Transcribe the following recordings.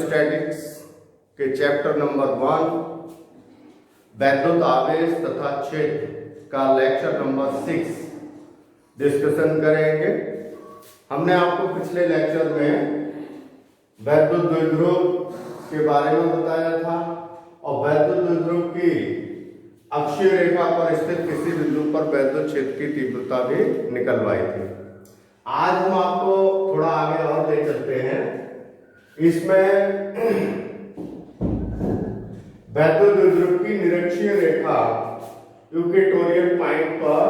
Electrostatics के chapter number 1 वैद्युत आवेश तथा क्षेत्र का लेक्चर नंबर 6 डिस्कशन करेंगे। हमने आपको पिछले लेक्चर में वैद्युत द्विध्रुव के बारे में बताया था और वैद्युत द्विध्रुव की अक्षीय रेखा पर स्थित किसी बिंदु पर वैद्युत क्षेत्र की तीव्रता भी निकलवाई थी। आज हम आपको थोड़ा आगे और ले चलते हैं। इसमें वैद्युत द्विध्रुव की निरक्षीय रेखा इक्वेटोरियल पॉइंट पर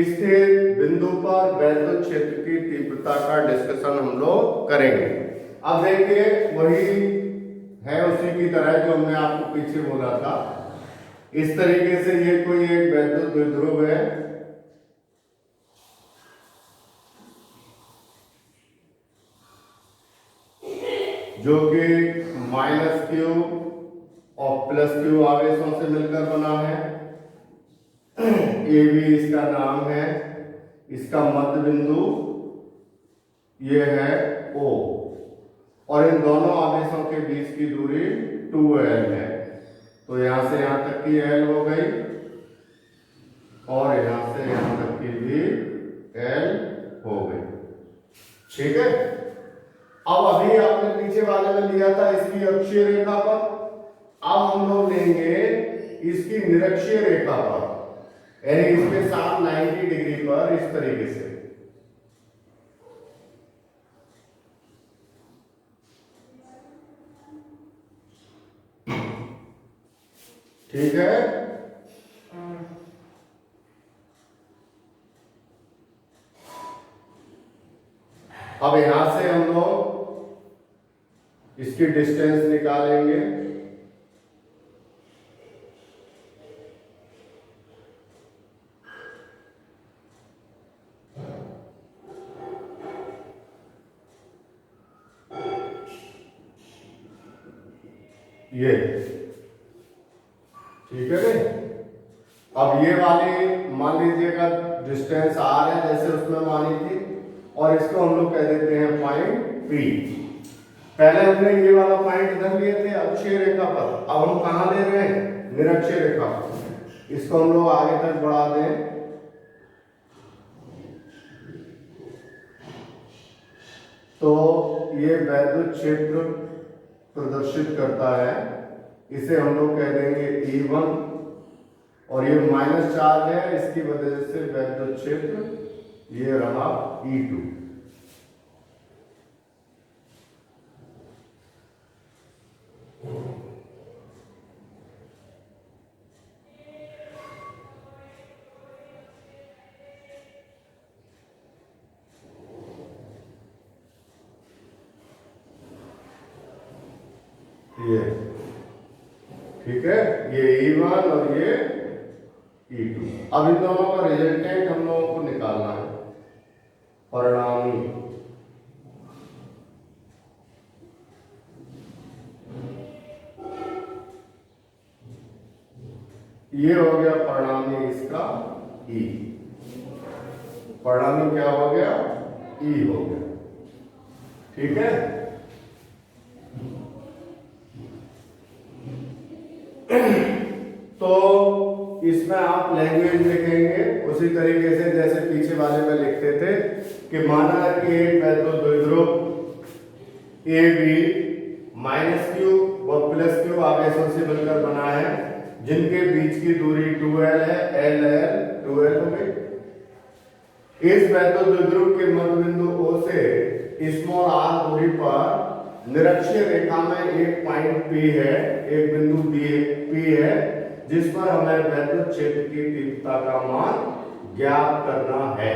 स्थित बिंदु पर वैद्युत क्षेत्र की तीव्रता का डिस्कशन हम लोग करेंगे। अब देखिए वही है उसी की तरह जो हमने आपको पीछे बोला था। इस तरीके से ये कोई एक वैद्युत द्विध्रुव है जो कि -q और +q आवेशों से मिलकर बना है। AB इसका नाम है, इसका मध्य बिंदु ये है O और इन दोनों आवेशों के बीच की दूरी 2l है। तो यहां से यहां तक की l हो गई और यहां से यहां तक की भी l हो गई। ठीक है। अब अभी आपने पीछे वाले में लिया था इसकी अक्षीय रेखा पर, अब हम लोग लेंगे इसकी निरक्षीय रेखा पर, यानी इसके साथ 90 डिग्री पर इस तरीके से। ठीक है। अब यहां से हम लोग इसकी डिस्टेंस निकालेंगे। ये ठीक है भाई। अब ये वाली मान लीजिएगा डिस्टेंस r है जैसे उसमें मानी थी और इसको हम लोग कह देते हैं पॉइंट P। पहले हमने ये वाला पॉइंट इधर लिए थे अक्षीय रेखा पर, अब हम कहां ले रहे हैं? निरक्षीय रेखा पर। इसको हम लोग आगे तक बढ़ा दें। तो ये वैद्युत क्षेत्र प्रदर्शित करता है, इसे हम लोग कह देंगे E1 और ये -4 है, इसकी वजह से वैद्युत क्षेत्र ये रहा E2। ये ठीक है, ये E1 और ये E2। अब इन दोनों का रिजल्टेंट हम लोगों को निकालना है, परिणामी। ये हो गया परिणामी इसका E। परिणामी क्या हो गया? E हो गया। ठीक है। तो इसमें आप लैंग्वेज लिखेंगे उसी तरीके से जैसे पीछे वाले में लिखते थे कि माना कि एक वैद्युत द्विध्रुव AB -q व +q आवेशों से मिलकर बना है जिनके बीच की दूरी 2l है, l 2l हो गई। इस वैद्युत द्विध्रुव के मध्य बिंदु O से स्मॉल r दूरी पर निरक्षीय रेखा में एक पॉइंट P है, एक बिंदु P है जिस पर हमें वैद्युत क्षेत्र की तीव्रता का मान ज्ञात करना है।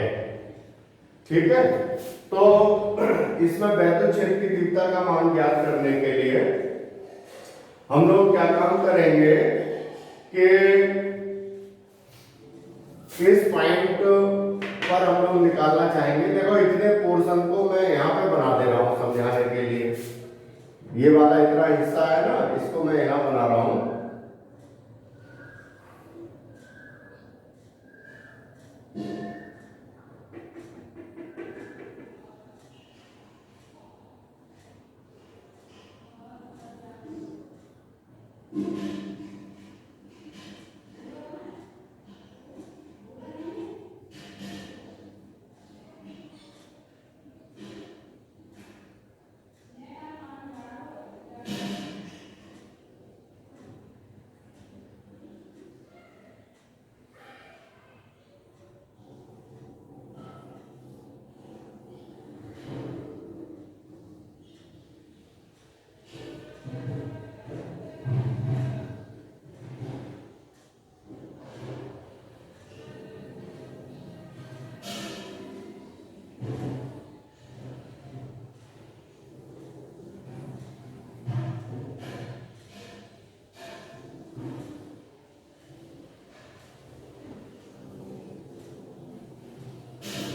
ठीक है। तो इसमें वैद्युत क्षेत्र की तीव्रता का मान ज्ञात करने के लिए हम लोग क्या काम करेंगे कि इस पॉइंट पर हम लोग निकालना चाहेंगे। देखो इतने पोर्शन को मैं यहां पे बना दे रहा हूं समझाने के लिए। ये वाला इतना हिस्सा है ना, इसको मैं यहां बना रहा हूं।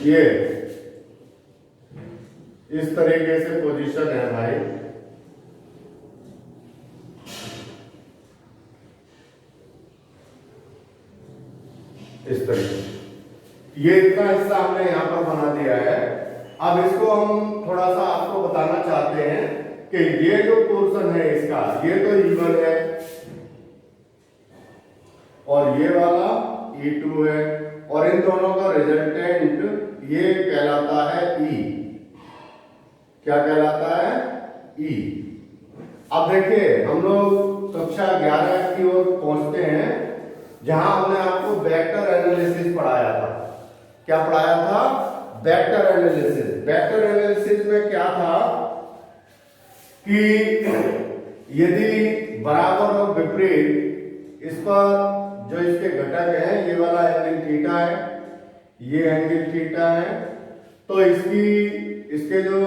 ये इस तरीके से पोजीशन है भाई। इस तरीके ये इतना हिस्सा हमने यहां पर बना दिया है। अब इसको हम थोड़ा सा आपको बताना चाहते हैं कि ये जो पोर्शन है इसका, ये तो E1 है और ये वाला E2 है, और इन दोनों का रिजल्टेंट ये कहलाता है E। क्या कहलाता है? E। अब देखिए हम लोग कक्षा 11 की ओर पहुंचते हैं, जहां हमने आपको वेक्टर एनालिसिस पढ़ाया था। क्या पढ़ाया था? Vector analysis. वेक्टर एनालिसिस में क्या था कि यदि बराबर और विपरीत, इस पर जो इसके घटक हैं, ये वाला एंगल थीटा है, ये एंगल थीटा है, तो इसके जो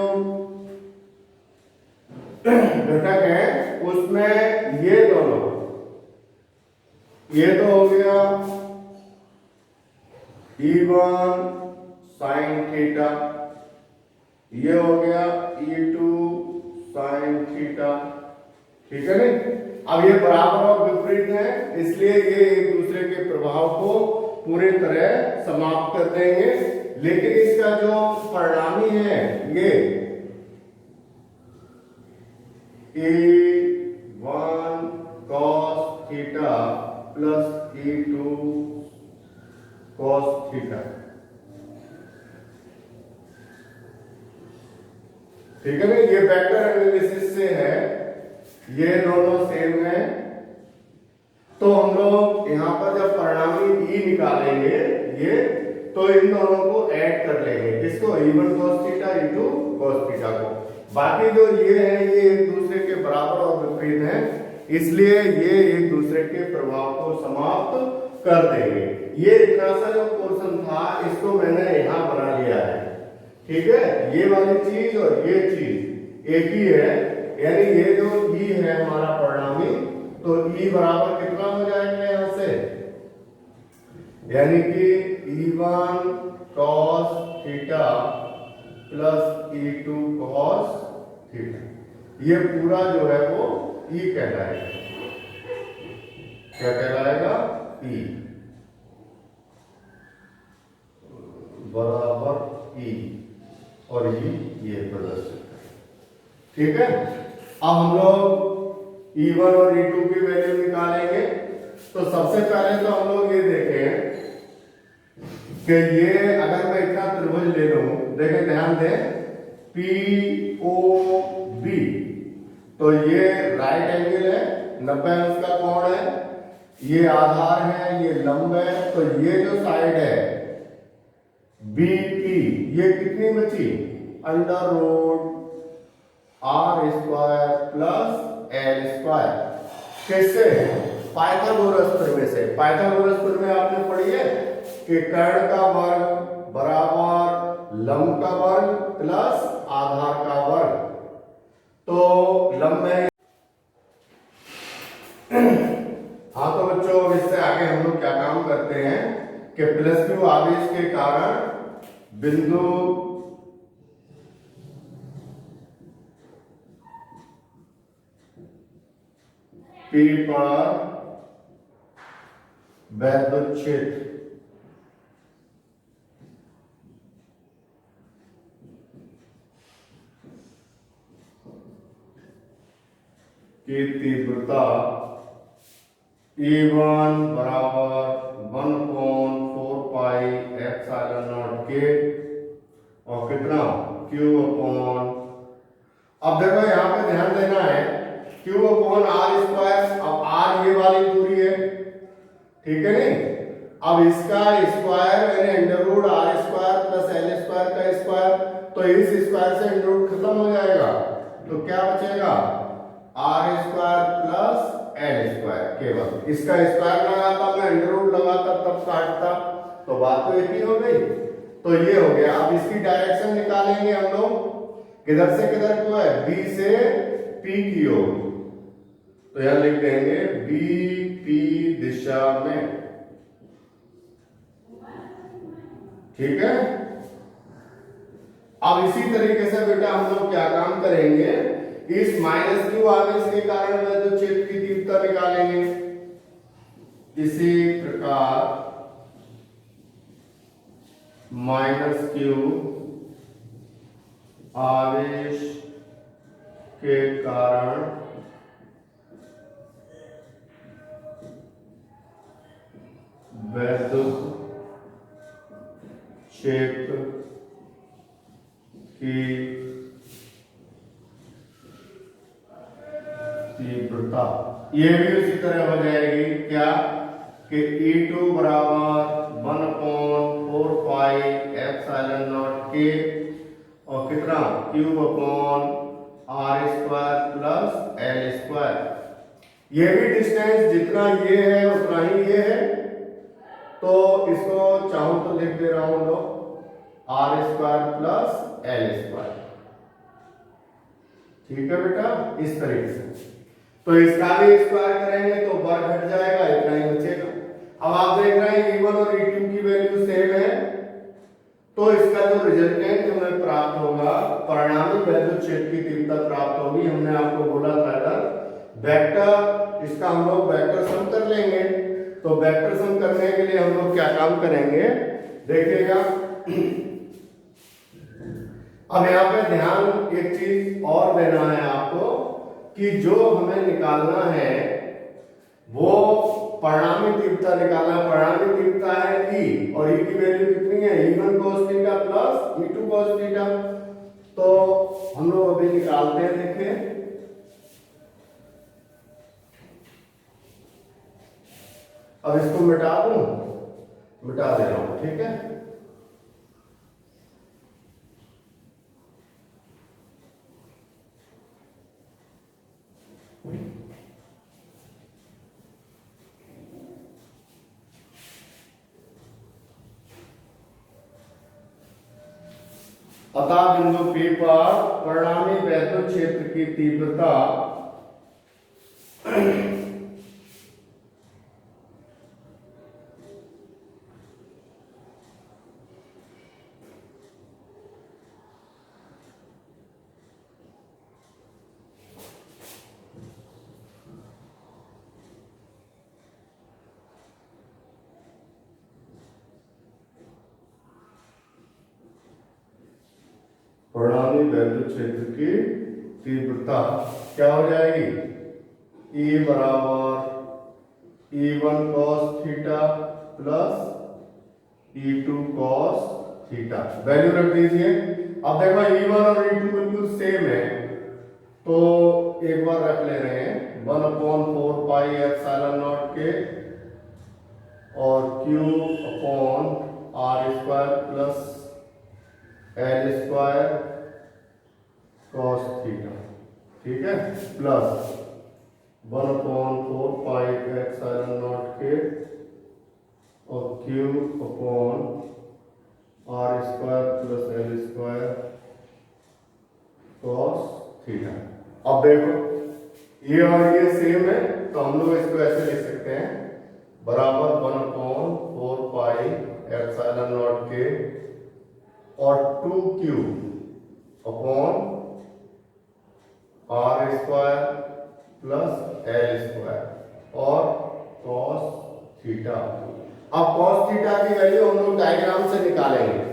घटक है उसमें ये दोनों, ये तो हो गया E1 साइन थीटा, ये हो गया E2 साइन थीटा। ठीक है नहीं? अब ये बराबर और विपरीत है, इसलिए ये एक दूसरे के प्रभाव को पूरी तरह समाप्त कर देंगे। लेकिन इसका जो परिणामी है, ये E1 cos theta plus E2 cos theta. ठीक है ना? ये वेक्टर एनालिसिस से है, ये दोनों सेम है। तो हम लोग यहां पर जब परिणामी E निकालेंगे ये, तो इन दोनों को ऐड कर लेंगे। किसको? E1 cos theta, E2 cos theta को। बाकी जो ये है, ये एक दूसरे के बराबर और विपरीत है, इसलिए ये एक दूसरे के प्रभाव को समाप्त कर देंगे। ये इतना सा जो पोर्शन था, इसको मैंने यहां बना लिया है। ठीक है? ये वाली चीज और ये चीज एक ही है, यानी ये जो E है हमारा परिणामी, तो E बराबर कितना हो जाएगा यहां से, यानी कि E1 cos theta plus E2 cos theta. ये पूरा जो है वो E कहलाएगा। क्या कहलाएगा? E बराबर E, और ये प्रदर्शित है। ठीक है? अब हम लोग E1 और E2 की वैल्यू निकालेंगे। तो सबसे पहले तो हम लोग ये देखें कि ये अगर मैं इतना त्रिभुज ले लूं, देखें ध्यान दें, POB, तो ये राइट एंगल है, 90 अंश का कोण है, ये आधार है, ये लंब है, तो ये जो साइड है BP, ये कितनी बची? Under root R square plus L square. कैसे? पाइथागोरस प्रमेय से। पाइथागोरस प्रमेय आपने पढ़ी है कि कर्ण का वर्ग बराबर लंब का वर्ग प्लस आधार का वर्ग। तो लंब में हाँ, तो बच्चों इससे आगे हम लोग क्या काम करते हैं कि प्लस क्यू आवेश के कारण बिंदु P पर वैद्युत क्षेत्र की तीव्रता E1 बराबर 1/4 पाई एप्सिलॉन नॉट के और कितना Q अपॉन, अब देखो यहाँ पे ध्यान देना है Q अपॉन आर स्क्वायर, अब आर ये वाली दूरी है, ठीक है नहीं। अब इसका स्क्वायर यानी under root R square plus L square का स्क्वायर, तो इस स्क्वायर से अंडर रूट खत्म हो जाएगा, तो क्या बचेगा R square plus L square, केवल इसका स्क्वायर लगाता मैं अंडर रूट लगाता तब काटता, तो बात तो एक ही हो गई। तो ये हो गया। अब इसकी डायरेक्शन निकालेंगे हम लोग, किधर से किधर को है, बी से पी की ओर, तो यहां लिख देंगे बी पी दिशा में, ठीक है। अब इसी तरीके से बेटा हम लोग क्या काम करेंगे, इस माइनस क्यू आवेश के कारण विद्युत क्षेत्र की तीव्रता निकालेंगे। इसी प्रकार माइनस क्यू आवेश के कारण विद्युत क्षेत्र की तीव्रता, ये भी उसी तरह हो जाएगी क्या कि E2 बराबर 1/4 पाई एप्सिलॉन नॉट के और कितना Q upon R square plus L square, ये भी डिस्टेंस जितना ये है उतना ही ये है, तो इसको चाहूं तो लिख दे रहा हूं लोग R square plus L square, ठीक है बेटा, इस तरीके से। तो इसका भी स्क्वायर करेंगे तो वर्ग घट जाएगा, इतना ही बचेगा। अब आप देख रहे हैं E1 और E2 की वैल्यू सेम है, तो इसका जो रिजल्टेंट हमें प्राप्त होगा, परिणामी विद्युत क्षेत्र की तीव्रता प्राप्त होगी। हमने आपको बोला था इधर वेक्टर, इसका हम लोग वेक्टर सम कर लेंगे, तो वेक्टर सम करने के लिए हम लोग क्या काम करेंगे देखिएगा। अब यहाँ पे ध्यान एक चीज और देना है आपको कि जो हमें निकालना है वो परिणामी तीव्रता निकालना है। परिणामी तीव्रता है E और E की वैल्यू कितनी है, E1 cos theta plus E2 cos theta, तो हम लोग अभी निकालते हैं। देखिए अब इसको मिटा दूं, मिटा दे रहा हूं, ठीक है। अतः बिंदु P पर परिणामी विद्युत क्षेत्र की तीव्रता परिणामी विद्युत क्षेत्र की तीव्रता क्या हो जाएगी, E बराबर E1 cos theta plus E2 cos theta, value रख दीजिए। अब देखो E1 और E2 बिल्कुल सेम है, तो एक बार रख ले रहे हैं 1/4 पाई एप्सिलॉन नॉट के और Q upon R square plus L square cos theta, ठीक है, प्लस 1/4 पाई एप्सिलॉन नॉट के और Q upon R square plus L square cos theta. अब देखो ये और ये सेम है, तो हम लोग इसको ऐसे लिख सकते हैं बराबर 1/4 पाई एप्सिलॉन नॉट के और 2Q upon R square plus L square और कॉस थीटा। अब कॉस थीटा की वैल्यू हम लोग डायग्राम से निकालेंगे।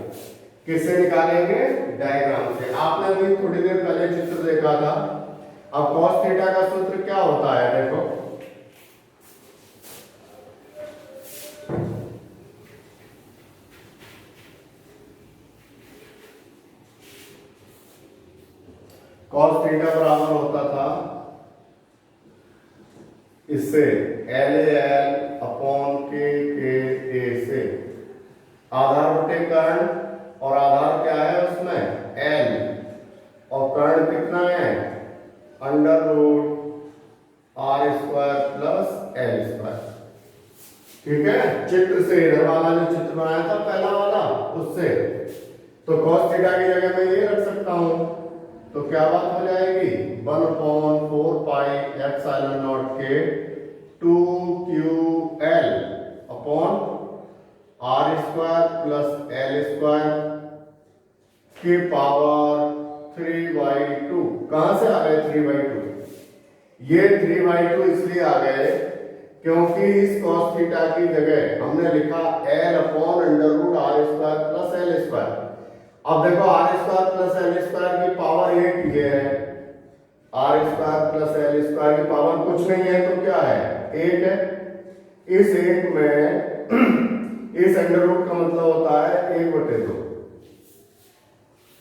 किससे निकालेंगे, डायग्राम से। आपने भी थोड़ी देर पहले चित्र देखा था। अब कॉस थीटा का सूत्र क्या होता है, देखो इससे एल एल अपॉन के ए से आधार बटे कर्ण, और आधार क्या है उसमें एल, और कर्ण कितना है under root R square plus L square. ठीक है, चित्र से इधर वाला जो चित्र बनाया था पहला वाला उससे, तो cos थीटा की जगह मैं ये रख सकता हूं, तो क्या बात हो जाएगी 1/4 पाई एप्सिलॉन नॉट के 2ql upon R square plus L square की पावर 3/2। कहां से आ गए 3/2? ये 3/2 इसलिए आ गए क्योंकि इस cos थीटा की जगह हमने लिखा l upon under root R square plus L square. अब देखो R square plus L square की पावर 1 ये है, R square plus L square की पावर कुछ नहीं है तो क्या है 1 है। इस 1 में इस अंडर रूट का मतलब होता है 1/2।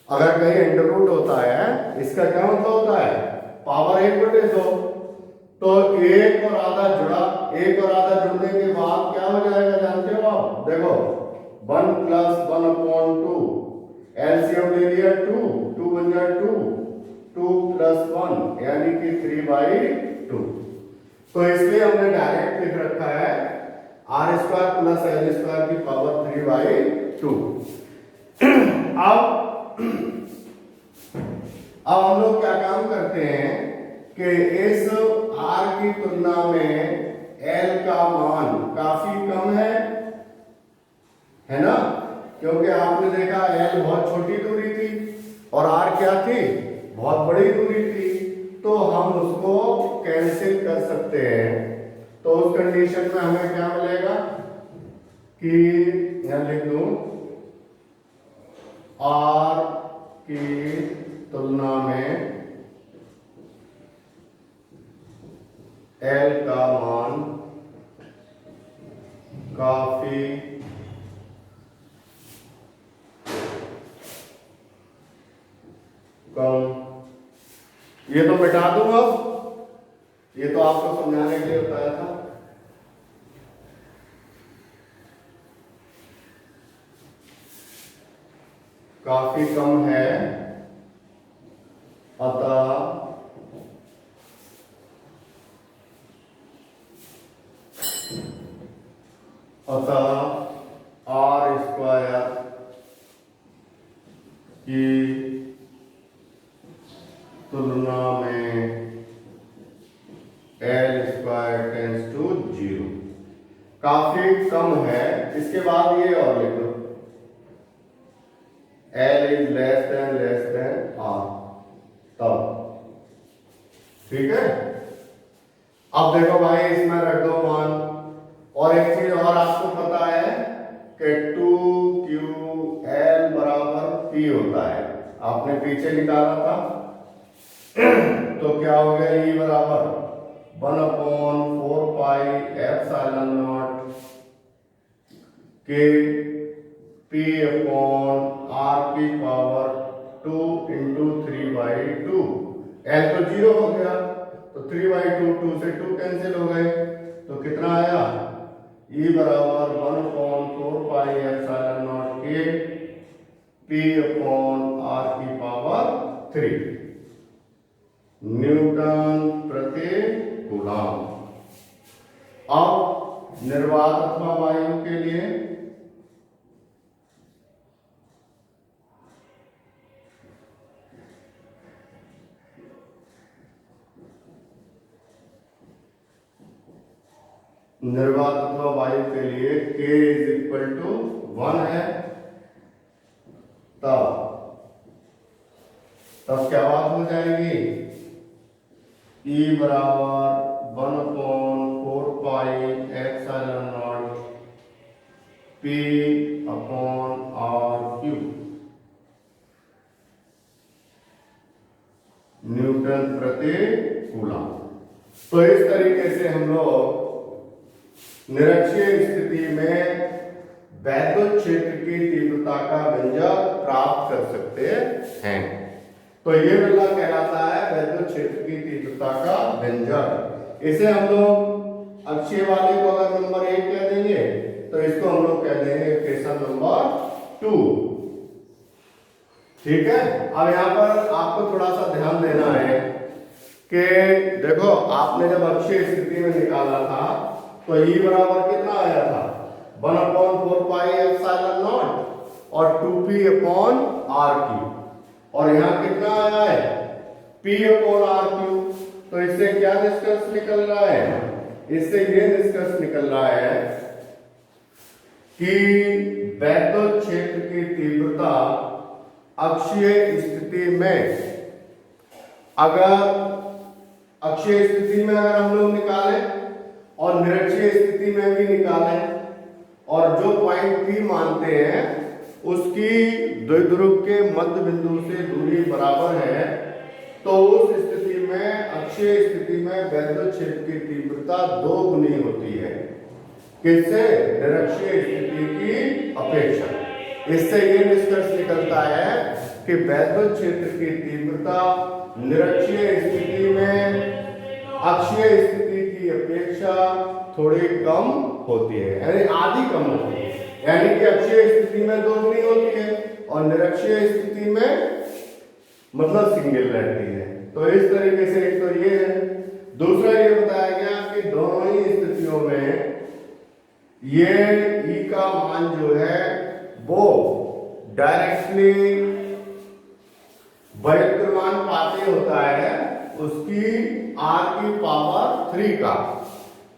अगर कहीं अंडर रूट होता है इसका क्या मतलब होता है पावर 1/2। तो 1 और आधा जुड़ा, 1 और आधा जुड़ने के बाद क्या हो जाएगा जानते हो आप? देखो 1 + 1/2 एलसीएम ले लिया 2, 2 बन जाए 2, 2 + 1 यानी कि 3/2। तो इसलिए हमने डायरेक्ट लिख रखा है R square plus L square की पावर 3/2। अब हम लोग क्या काम करते हैं कि इस r की तुलना में l का मान काफी कम है ना, क्योंकि आपने देखा l बहुत छोटी दूरी थी और r क्या थी बहुत बड़ी दूरी थी, तो हम उसको कैंसिल कर सकते हैं। तो उस कंडीशन में हमें क्या मिलेगा कि यहां लिख दूं r की तुलना में l का मान काफी कम। ये तो मिटा दूंगा, ये तो आपको समझाने के लिए बताया था। काफी कम है अतः आर स्क्वायर की तुलना में एल स्क्वायर टेंड्स टू 0। काफी कम है, इसके बाद ये और लिख दो L is less than R, तब ठीक है। अब देखो भाई इसमें रख दो मान, और एक चीज और आपको पता है कि 2ql बराबर p होता है, आपने पीछे निकाला था। तो क्या हो गया e बराबर 1/4 पाई एप्सिलॉन नॉट के p अपॉन r की पावर 2 × 3/2। l तो 0 हो गया तो 3/2, 2 से 2 कैंसिल हो गए, तो कितना आया e बराबर 1/4 पाई एप्सिलॉन नॉट के p अपॉन r की पावर 3 न्यूटन प्रति कूलम। अब निर्वात अथवा वायु के लिए निर्वात अथवा वायु के लिए k = 1 है, तब क्या बात हो जाएगी e बराबर 1/4 pi epsilon naught p upon r³ Newton प्रति कूलम। तो इस तरीके से हम लोग निरक्षीय स्थिति में वैद्युत क्षेत्र की तीव्रता का व्यंजक प्राप्त कर सकते हैं। तो ये वाला कहलाता है वैद्युत क्षेत्र की तीव्रता का व्यंजक। इसे हम लोग अक्षीय वाले को अगर नंबर 1 कह देंगे तो इसको हम लोग कह देंगे इक्वेशन नंबर 2। ठीक है। अब यहाँ पर आपको थोड़ा सा ध्यान देना है कि देखो आपने जब अक्षीय स्थिति में निकाला था तो E बराबर कितना आया था 1/4 पाई एप्सिलॉन नॉट और 2p/r3 और यहाँ कितना आया है p/r3। तो इससे क्या निष्कर्ष निकल रहा है, इससे ये निष्कर्ष निकल रहा है कि वैद्युत क्षेत्र की तीव्रता अक्षीय स्थिति में अगर अक्षीय स्थिति में अगर हम लोग निकालें और निरक्षीय स्थिति में भी निकालें और जो पॉइंट P मानते हैं उसकी द्विध्रुव के मध्य बिंदु से दूरी बराबर है तो उस स्थिति में अक्षीय स्थिति में वैद्युत क्षेत्र की तीव्रता 2 गुनी होती है किससे, निरक्षीय स्थिति की अपेक्षा। इससे ये निष्कर्ष निकलता है कि वैद्युत क्षेत्र की तीव्रता निरक्षीय स्थिति में अक्षीय स्थिति की अपेक्षा थोड़ी कम होती है, यानी आधी कम होती है, यानी कि अक्षीय स्थिति में 2 गुनी होती है और निरक्षीय स्थिति में मतलब सिंगल रहती है। तो इस तरीके से एक तो ये है। दूसरा ये बताया गया कि दोनों ही स्थितियों में ये E का मान जो है वो डायरेक्टली व्युत्क्रमान पाते होता है उसकी r की पावर 3 का,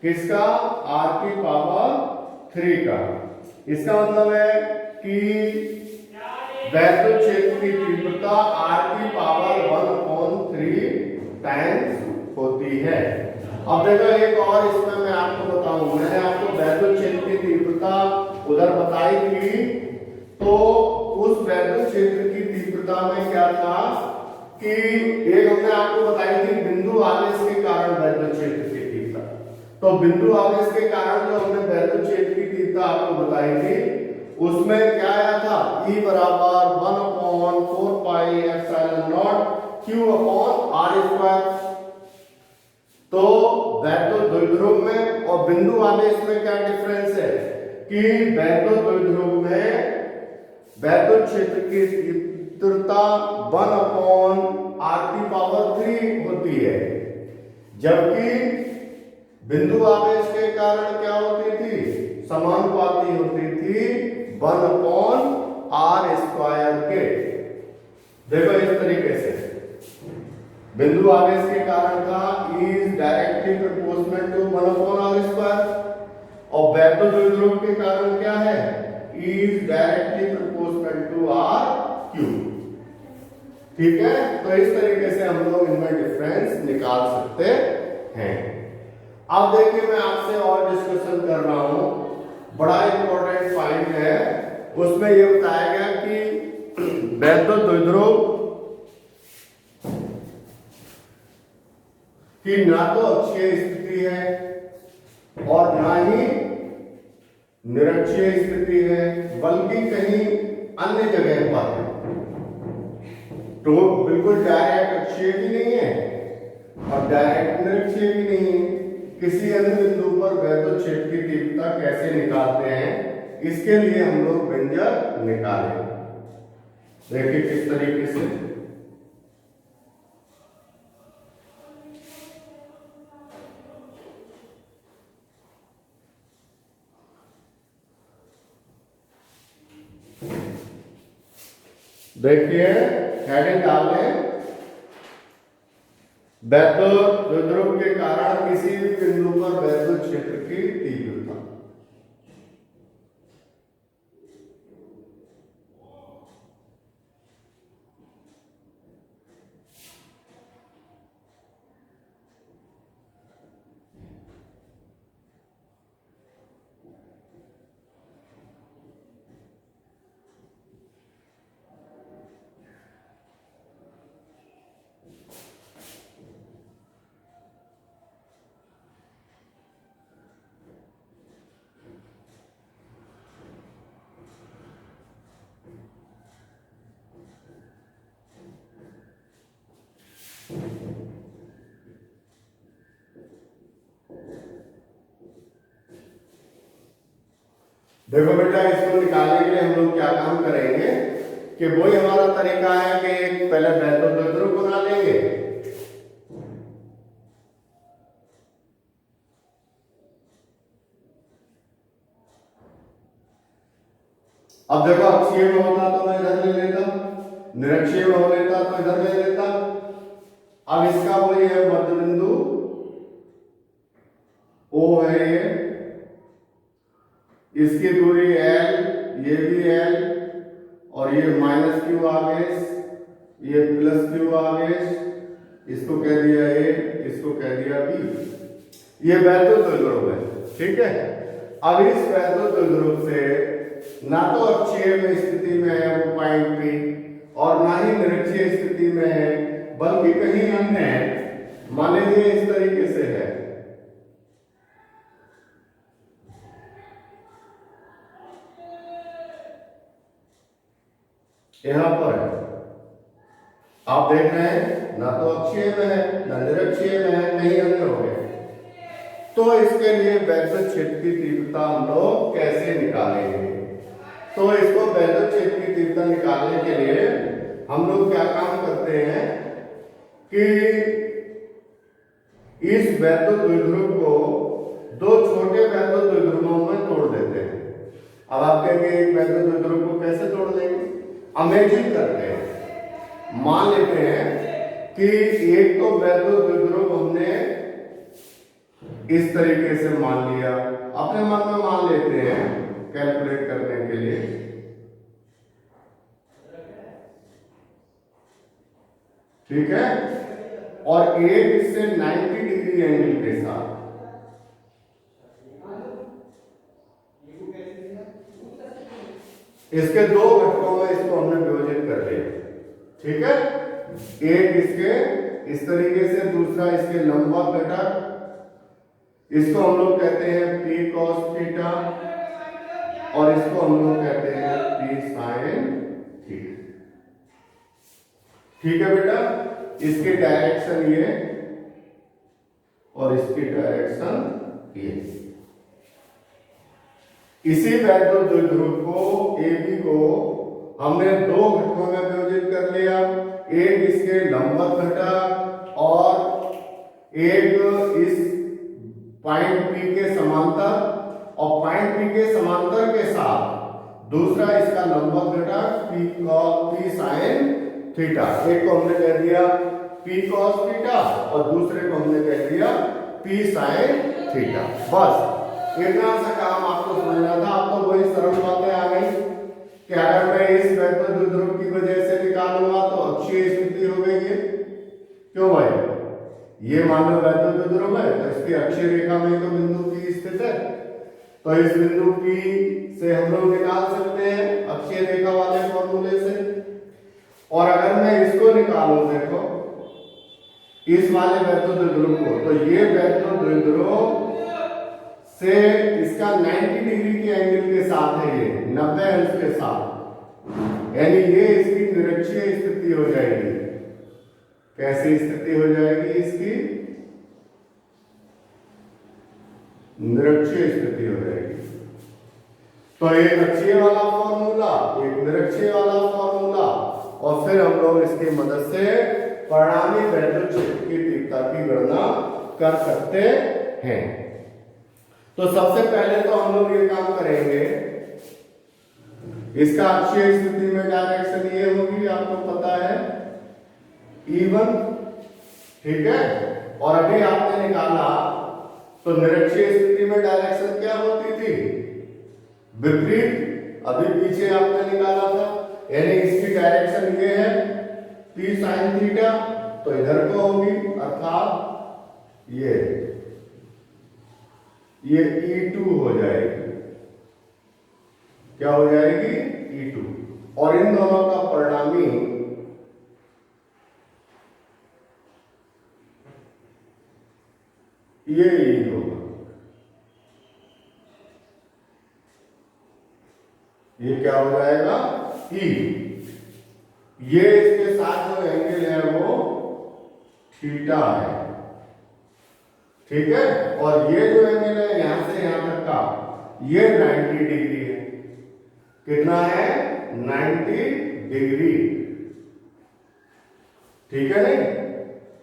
किसका r की पावर 3 का। इसका मतलब है कि वैद्युत क्षेत्र की तीव्रता r की पावर 1/3 टाइम्स होती है। अब देखो एक और इसमें मैं आपको बताऊं, मैंने आपको वैद्युत क्षेत्र की तीव्रता उधर बताई थी तो उस वैद्युत क्षेत्र की तीव्रता में क्या था कि एक हमने आपको बताई थी बिंदु आवेश के कारण वैद्युत क्षेत्र की तीव्रता। तो बिंदु आवेश के कारण जो हमने वैद्युत क्षेत्र की तीव्रता आपको बताई थी उसमें क्या आया था E बराबर 1/4 पाई एप्सिलॉन नॉट Q/r²। तो वैद्युत द्विध्रुव में और बिंदु आवेश में क्या डिफरेंस है कि वैद्युत द्विध्रुव में वैद्युत क्षेत्र की तीव्रता 1/r³ होती है जबकि बिंदु आवेश के कारण क्या होती थी, समानुपाती होती थी 1/r² के। देखो इस तरीके से बिंदु आवेश के कारण था E is directly proportional to 1/r² और वैद्युत द्विध्रुव के कारण क्या है E is directly proportional to r³। ठीक है। तो इस तरीके से हम लोग इनमें डिफरेंस निकाल सकते हैं। अब देखिए मैं आपसे और डिस्कशन कर रहा हूं, बड़ा इंपॉर्टेंट पॉइंट है, उसमें यह बताया गया कि वैद्युत द्विध्रुव कि ना तो अक्षीय स्थिति है और ना ही निरक्षीय स्थिति है बल्कि कहीं अन्य जगह पर है। तो बिल्कुल डायरेक्ट अक्षीय भी नहीं है और डायरेक्ट निरक्षीय भी नहीं है। किसी अन्य बिंदु पर वैद्युत क्षेत्र की तीव्रता कैसे निकालते हैं, इसके लिए हम लोग व्यंजक निकालें। देखिए किस तरीके से। देखिए हेडिंग डाल दें, वैद्युत द्विध्रुव के कारण किसी भी बिंदु पर वैद्युत क्षेत्र की तीव्रता। देखो बेटा, इसको निकालने के लिए हम लोग क्या काम करेंगे कि वही हमारा तरीका है कि एक पहले बेहतर द्विध्रुव बना लेंगे। अब देखो, अक्षीय में होता तो मैं इधर ले लेता, निरक्षीय में हो लेता तो इधर ले लेता। अब इसका वही है मध्य बिंदु O है ये, इसकी दूरी L, ये भी L, और ये माइनस क्यू आ गए, ये प्लस क्यू आ गए, इसको कह दिया A, इसको कह दिया B। ये वैद्युत द्विध्रुव है, ठीक है। अब इस वैद्युत द्विध्रुव से ना तो अक्षीय में स्थिति में है वो पॉइंट P और ना ही निरक्षीय स्थिति में है, बल्कि कहीं अन्य है। मान लीजिए इस तरीके से है, यहां पर आप देख रहे हैं ना तो अक्षीय में है ना निरक्षीय में है, कहीं अन्य हो गए। तो इसके लिए वैद्युत क्षेत्र की तीव्रता हम लोग कैसे निकालेंगे? तो इसको वैद्युत क्षेत्र की तीव्रता निकालने के लिए हम लोग क्या काम करते हैं कि इस वैद्युत द्विध्रुव को दो छोटे वैद्युत द्विध्रुवों में तोड़ देते हैं। अब आप कहेंगे एक वैद्युत द्विध्रुव को कैसे तोड़ देंगे? अमेजिंग करते हैं। मान लेते हैं कि एक तो वैद्युत द्विध्रुव हमने इस तरीके से मान लिया, अपने मन में मान लेते हैं कैलकुलेट करने के लिए। ठीक है, और एक इससे 90 डिग्री एंगल के साथ, इसके दो घटकों में इसको हमने विभाजित कर लिया। ठीक है, एक इसके इस तरीके से, दूसरा इसके लंबवत घटक, इसको हम लोग कहते हैं P cos थीटा और इसको हम लोग कहते हैं P sin थीटा। ठीक है बेटा, इसकी डायरेक्शन ये और इसकी डायरेक्शन ये। इसी वैद्युत द्विध्रुव को AB को हमने दो घटकों में विभाजित कर लिया, एक इसके लंबवत घटक और एक इस पॉइंट P के समांतर, और पॉइंट P के समांतर के साथ दूसरा इसका लंबवत घटक P sin थीटा। एक को हमने कह दिया P cos थीटा और दूसरे को हमने कह दिया P sin थीटा। बस इतना सा काम आपको समझना था। आपको वही सरल बातें आ गई कि अगर मैं इस वैद्युत द्विध्रुव की वजह से निकालूंगा तो अक्षीय स्थिति हो गई है। क्यों भाई? ये मान लो वैद्युत द्विध्रुव है तो इसकी अक्षीय रेखा में तो बिंदु P स्थित है, तो इस बिंदु P से हम लोग निकाल सकते हैं अक्षीय रेखा वाले फॉर्मूले से। और अगर मैं इसको निकालूं, देखो इस वाले वैद्युत द्विध्रुव को, तो ये वैद्युत द्विध्रुव से इसका 90 डिग्री के एंगल के साथ है, ये 90 अंश के साथ, यानी ये इसकी निरक्षीय स्थिति हो जाएगी। कैसी स्थिति हो जाएगी इसकी? निरक्षीय स्थिति हो जाएगी। तो एक अक्षीय वाला फॉर्मूला, एक निरक्षीय वाला फॉर्मूला, और फिर हम लोग इसकी मदद से परिणामी वैद्युत क्षेत्र की तीव्रता की गणना कर सकते हैं। तो सबसे पहले तो हम लोग ये काम करेंगे, इसका अक्षीय स्थिति में डायरेक्शन ये होगी, आपको पता है E1। ठीक है, और अभी आपने निकाला तो निरक्षीय स्थिति में डायरेक्शन क्या होती थी? विपरीत। अभी पीछे आपने निकाला था, यानी इसकी डायरेक्शन ये है P sin थीटा, तो इधर को होगी, अर्थात ये E2 हो जाएगी। क्या हो जाएगी? E2। और इन दोनों का परिणामी ये E होगा। ये क्या हो जाएगा? E। ये इसके साथ जो एंगल है वो थीटा है। ठीक है, और ये जो एंगल है यहां से यहां तक का, ये 90 डिग्री है। कितना है 90 डिग्री। ठीक है नहीं?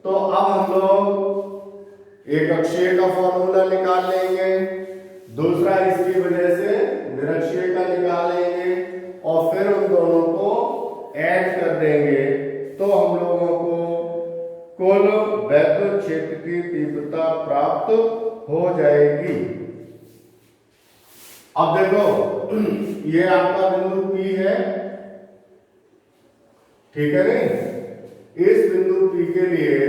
तो अब हम लोग एक अक्षीय का फॉर्मूला निकाल लेंगे, दूसरा इसकी वजह से निरक्षीय का निकाल लेंगे और फिर उन दोनों को ऐड कर देंगे तो हम लोगों को कुल वैद्युत क्षेत्र की तीव्रता प्राप्त हो जाएगी। अब देखो ये आपका बिंदु P है, ठीक है नहीं? इस बिंदु P के लिए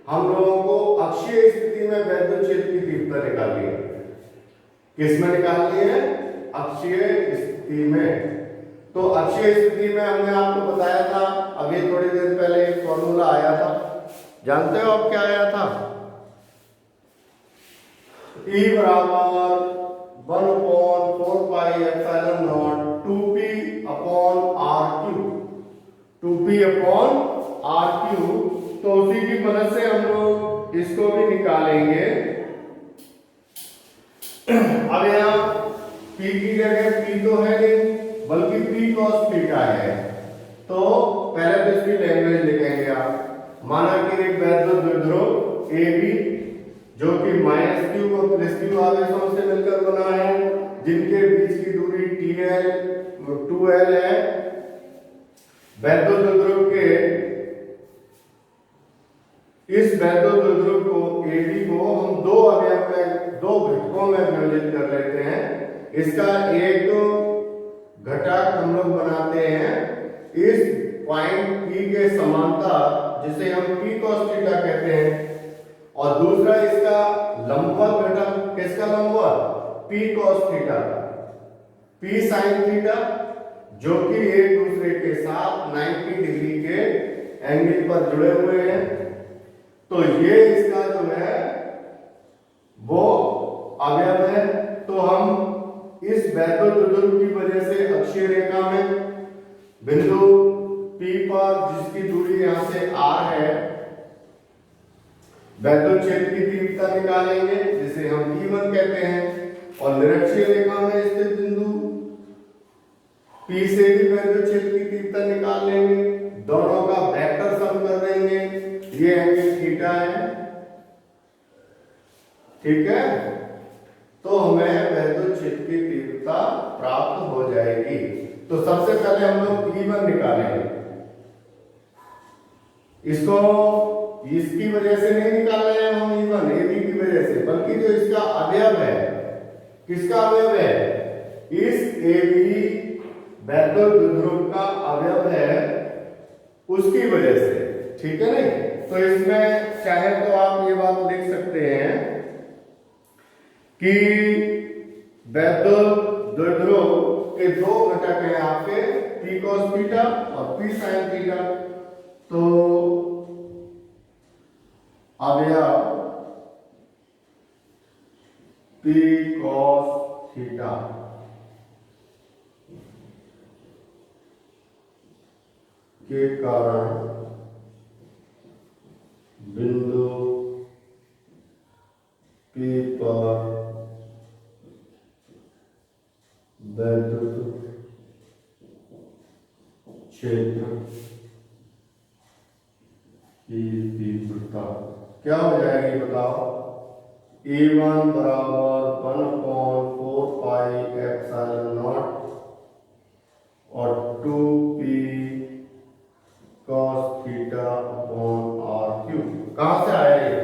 हम लोगों को अक्षीय स्थिति में वैद्युत क्षेत्र की तीव्रता निकालनी है। किस में निकालनी है? अक्षीय स्थिति में। तो अक्षीय स्थिति में हमने आपको बताया था अभी थोड़ी देर पहले एक फॉर्मूला आया था, जानते हो अब क्या आया था? E बराबर 1/4 pi epsilon not 2p upon r3, 2p upon r3। तो उसी की मदद से हम लोग इसको भी निकालेंगे। अब यहाँ p की जगह p तो है नहीं बल्कि p cos थीटा है, तो पहले तो इसकी लैंग्वेज लिखेंगे आप। माना कि एक वैद्युत द्विध्रुव AB जो कि -q और +q आवेशों से मिलकर बना है, जिनके बीच की दूरी TL 2L है। वैद्युत द्विध्रुव के इस वैद्युत द्विध्रुव को AB को हम दो अवयव में, दो घटकों में विभाजित कर लेते हैं। इसका एक घटक हम लोग बनाते हैं इस पॉइंट P के समांतर, जिसे हम P cos थीटा कहते हैं, और दूसरा इसका लंबवत घटक, किसका लंबवत? P cos theta, P sin theta, जो कि एक दूसरे के साथ 90 डिग्री के एंगल पर जुड़े हुए हैं। तो ये इसका जो है वो अवयव है। तो हम इस वैद्युत द्विध्रुव की वजह से अक्षीय रेखा में बिंदु P पर, जिसकी दूरी यहां से r है, वैद्युत क्षेत्र की तीव्रता निकालेंगे जिसे हम E1 कहते हैं, और निरक्षीय रेखा में स्थित बिंदु P से भी वैद्युत क्षेत्र की तीव्रता निकाल लेंगे। दोनों का वेक्टर सम कर देंगे, ये एंगल थीटा है। ठीक है? तो हमें वैद्युत क्षेत्र की तीव्रता प्राप्त हो जाएगी। तो सबसे पहले हम लोग E1 निकालेंगे। इसको इसकी वजह से नहीं निकाल रहे हैं हम E1 AB की वजह से, बल्कि जो इसका अवयव है, किसका अवयव है? इस AB वैद्युत द्विध्रुव का अवयव है, उसकी वजह से। ठीक है नहीं? तो इसमें चाहे तो आप ये बात लिख सकते हैं कि वैद्युत द्विध्रुव के दो घटक हैं आपके, P cos थीटा और P sin थीटा। तो अवयव P cos थीटा के कारण बिंदु P पर वैद्युत क्षेत्र की तीव्रता क्या हो जाएगी बताओ? E1 बराबर 1/4 पाई एप्सिलॉन नॉट और 2p cos theta upon r3। कहां से आया ये?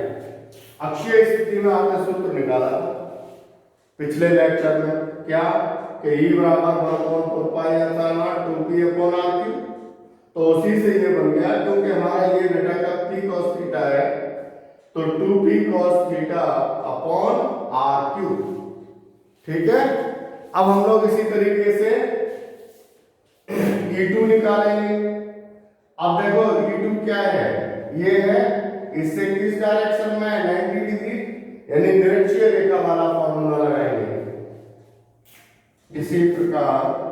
अक्षीय स्थिति में आपने सूत्र निकाला पिछले लेक्चर में, क्या कि E बराबर 1/4 pi epsilon not 2p upon r3। तो उसी से ये बन गया, क्योंकि हमारा ये घटक P cos थीटा है, तो 2p cos theta upon r3। ठीक है? अब हम लोग इसी तरीके से E2 निकालेंगे। अब देखो E2 क्या है? ये है इससे किस डायरेक्शन में? 90 डिग्री, यानी निरक्षीय रेखा वाला फॉर्मूला लगाएंगे। इसी प्रकार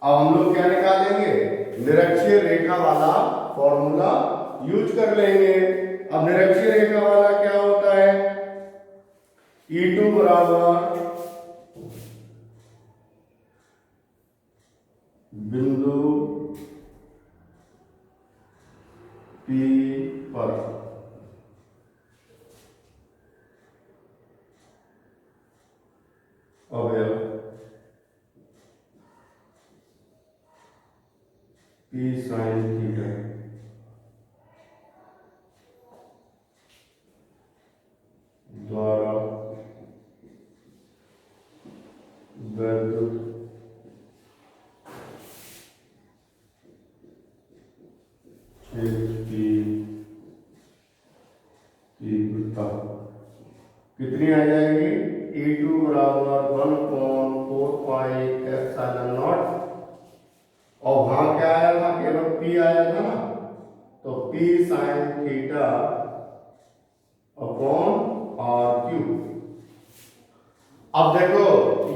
अब हम लोग क्या निकालेंगे? निरक्षीय रेखा वाला फॉर्मूला यूज कर लेंगे। अब निरक्षीय रेखा वाला क्या होता है? E2 बराबर बिंदु P पर अवयव P sin थीटा द्वारा वैद्युत क्षेत्र की तीव्रता कितनी आ जाएगी? E2 बराबर 1/4πε0 और वहां क्या आया था? केवल P आया था ना, तो P sin theta upon R cube. अब देखो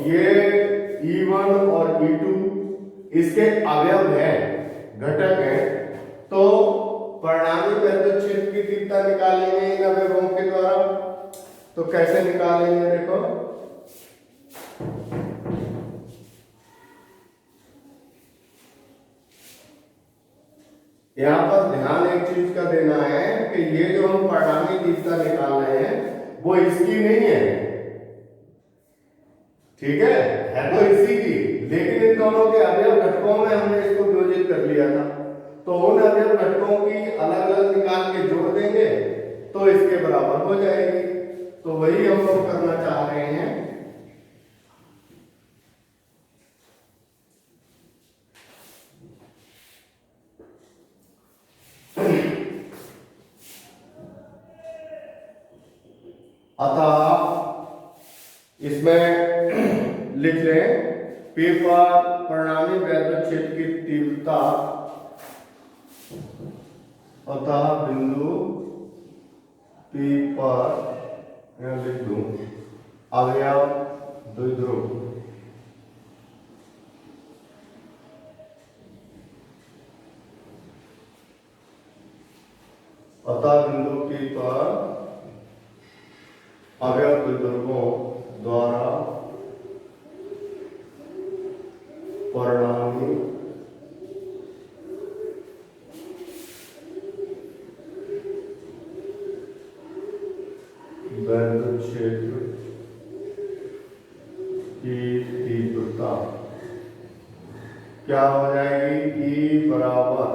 ये E1 और E2 इसके अवयव है, घटक है, तो परिणामी वैद्युत क्षेत्र की तीव्रता निकालेंगे इन अवयवों के द्वारा। तो कैसे निकालेंगे? देखो यहां पर ध्यान एक चीज का देना है कि ये जो हम परिणामी तीव्रता निकाल रहे हैं वो इसकी नहीं है, ठीक है तो इसी की, लेकिन इन दोनों के अवयव घटकों में हमने इसको विभाजित कर लिया था, तो उन अवयव घटकों की अलग अलग निकाल के जोड़ देंगे तो इसके बराबर हो जाएगी। तो वही हम लोग करना चाह रहे हैं। अतः इसमें लिख लें P पर परिणामी वैद्युत क्षेत्र की तीव्रता, अतः बिंदु P पर मैं लिख दूं अवयव द्विध्रुव अतः बिंदु P पर अवयव द्विध्रुवों द्वारा परिणामी वैद्युत क्षेत्र की तीव्रता क्या हो जाएगी? E बराबर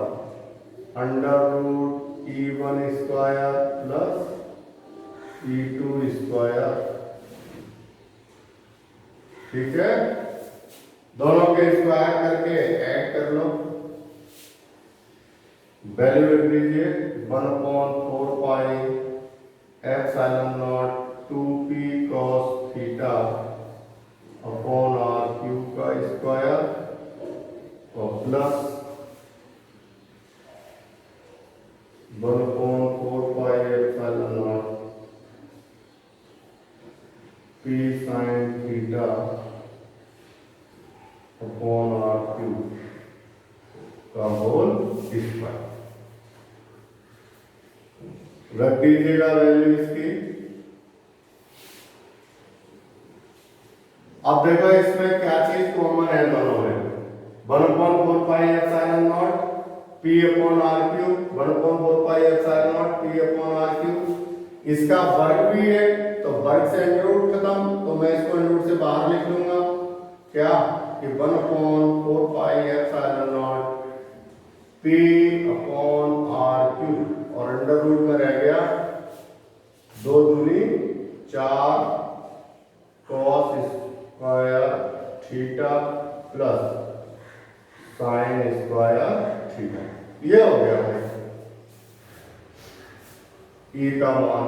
√E1 square plus E2 square, ठीक है, दोनों के स्क्वायर करके ऐड कर लो, वैल्यू लिख लीजिए 1/4πε0 2p cos theta upon R cube का स्क्वायर और plus 1/4πε0 P sin theta upon R cube का होल स्क्वायर। रख दीजिएगा वैल्यू इसकी। अब देखो इसमें क्या चीज कॉमन है दोनों में, 1/4πε0 P upon R cube, 1/4πε0 P upon R cube. इसका वर्ग भी है तो वर्ग से अंडर रूट खत्म, तो मैं इसको अंडर रूट से बाहर लिख लूंगा क्या कि 1/4πε0 P अपॉन R क्यूब और अंडर रूट में रह गया 2 दूनी 4 cos square theta plus sine square theta. ये हो गया है E का मान।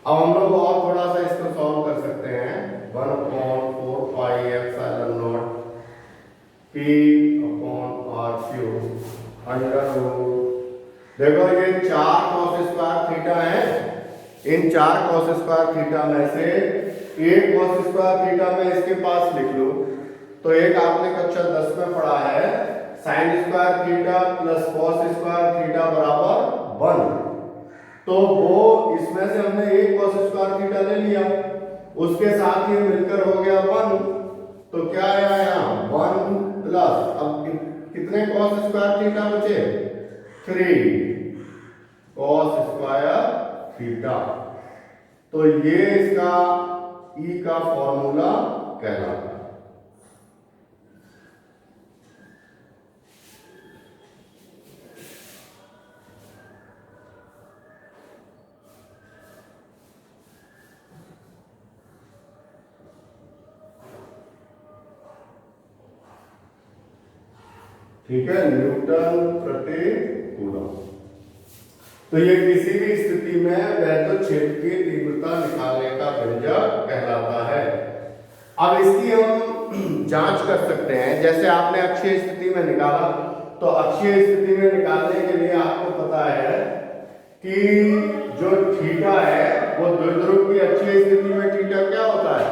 अब हम लोग और थोड़ा सा इसको सॉल्व कर सकते हैं। 1/4πε0 P upon R cube under root, देखो ये 4 cos स्क्वायर थीटा है, इन 4 cos स्क्वायर थीटा में से एक cos स्क्वायर थीटा में इसके पास लिख लो, तो एक आपने कक्षा 10 में पढ़ा है sine square theta plus cos square theta बराबर 1, तो वो इसमें से हमने एक cos स्क्वायर थीटा ले लिया, उसके साथ ये मिलकर हो गया 1, तो क्या आया यहाँ 1 प्लस, अब कितने cos स्क्वायर थीटा बचे, 3 cos स्क्वायर थीटा। तो ये इसका E का फॉर्मूला कहलाता है। ठीक है, न्यूटन प्रति कूलम। तो ये किसी भी स्थिति में वैद्युत क्षेत्र की तीव्रता निकालने का व्यंजक कहलाता है। अब इसकी हम जांच कर सकते हैं, जैसे आपने अक्षीय स्थिति में निकाला, तो अक्षीय स्थिति में निकालने के लिए आपको पता है कि जो थीटा है वो द्विध्रुव की अक्षीय स्थिति में थीटा क्या होता है,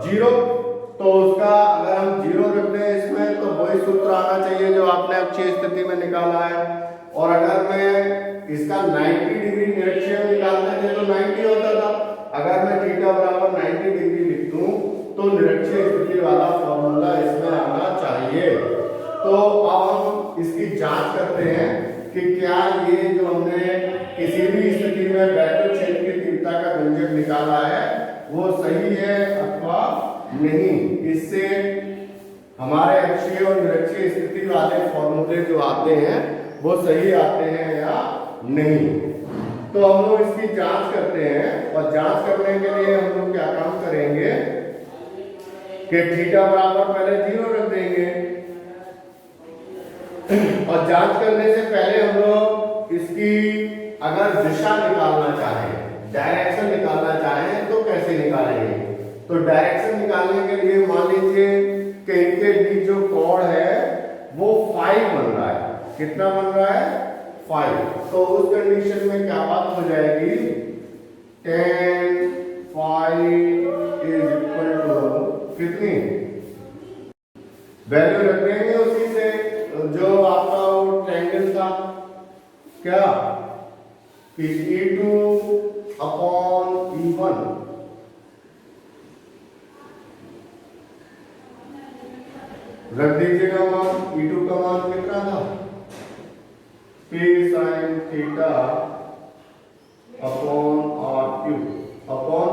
0। तो उसका अगर हम 0 रखते हैं इसमें, तो वही सूत्र आना चाहिए जो आपने अक्षीय स्थिति में निकाला है। और अगर मैं इसका 90 डिग्री निरक्षीय निकालते थे तो 90 होता था। अगर मैं थीटा बराबर 90 डिग्री लिख दूं तो निरक्षीय स्थिति वाला फॉर्मूला इसमें आना चाहिए। तो अब हम इसकी जांच करते हैं कि क्या ये जो हमने किसी भी स्थिति में वैद्युत क्षेत्र की तीव्रता का व्यंजक निकाला है वो सही है अथवा नहीं। इससे हमारे अक्षीय और निरक्षीय स्थिति वाले फॉर्मूले जो आते हैं वो सही आते हैं या नहीं। तो हम लोग इसकी जांच करते हैं, और जांच करने के लिए हम लोग क्या काम करेंगे कि थीटा बराबर पहले 0 रख देंगे, और जांच करने से पहले हम लोग इसकी अगर दिशा निकालना चाहें, डायरेक्शन निकालना चाहें, तो कैसे निकालेंगे। तो डायरेक्शन निकालने के लिए मान लीजिए कि इनके बीच जो कोण है वो 5 बन रहा है। कितना बन रहा है, 5। तो उस कंडीशन में क्या बात हो जाएगी, tan phi is equal to कितनी वैल्यू रख देंगे उसी से जो आपका वो ट्रायंगल था, क्या कि E2 अपॉन E1। रख दीजिएगा मान, E2 का मान कितना था, P sin theta upon R3 upon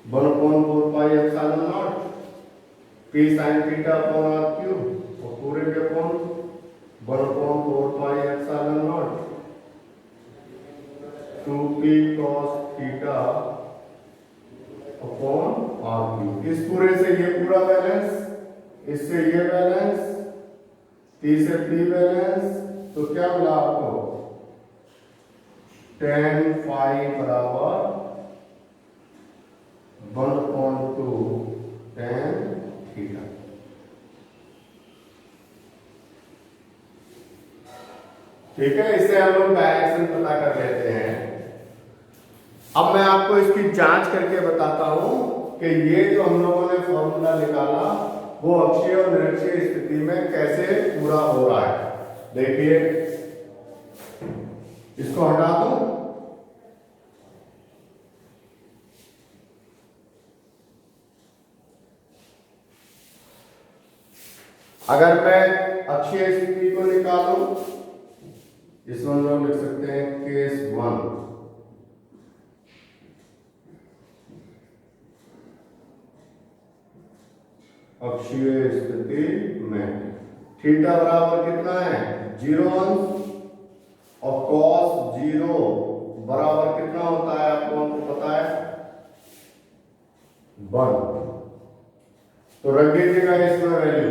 1/4 pi epsilon naught P sin theta upon R3 और पूरे के upon 1/4 pi epsilon not 2P cos theta upon R3। इस पूरे से ये पूरा बैलेंस, इससे ये बैलेंस, P से P बैलेंस, तो क्या मिला आपको, tan phi बराबर 1/2 tan थीटा। ठीक है, इससे हम लोग डायरेक्शन पता कर लेते हैं। अब मैं आपको इसकी जांच करके बताता हूं कि ये जो हम लोगों ने फॉर्मूला निकाला वो अक्षीय और निरक्षीय स्थिति में कैसे पूरा हो रहा है। देखिए, इसको हटा दूं, अगर मैं अक्षीय स्थिति को निकालूं, इसमें हम लोग लिख सकते हैं केस 1। अक्षीय स्थिति में थीटा बराबर कितना है, 0 अंश, और cos 0 बराबर कितना होता है आपको हमको पता है, 1। तो रख दीजिएगा इसमें वैल्यू,